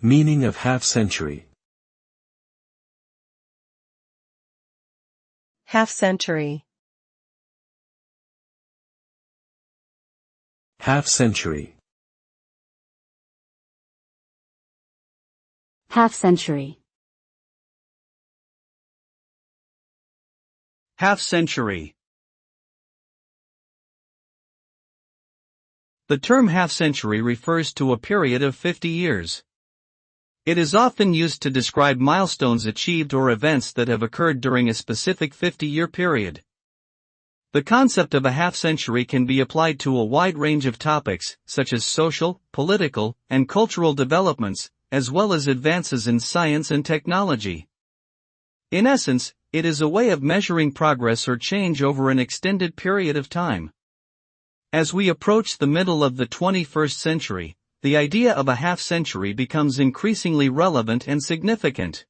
Meaning of half-century. Half-century. Half-century. Half-century. Half-century. The term half-century refers to a period of 50 years. It is often used to describe milestones achieved or events that have occurred during a specific 50-year period. The concept of a half-century can be applied to a wide range of topics, such as social, political, and cultural developments, as well as advances in science and technology. In essence, it is a way of measuring progress or change over an extended period of time. As we approach the middle of the 21st century, the idea of a half-century becomes increasingly relevant and significant.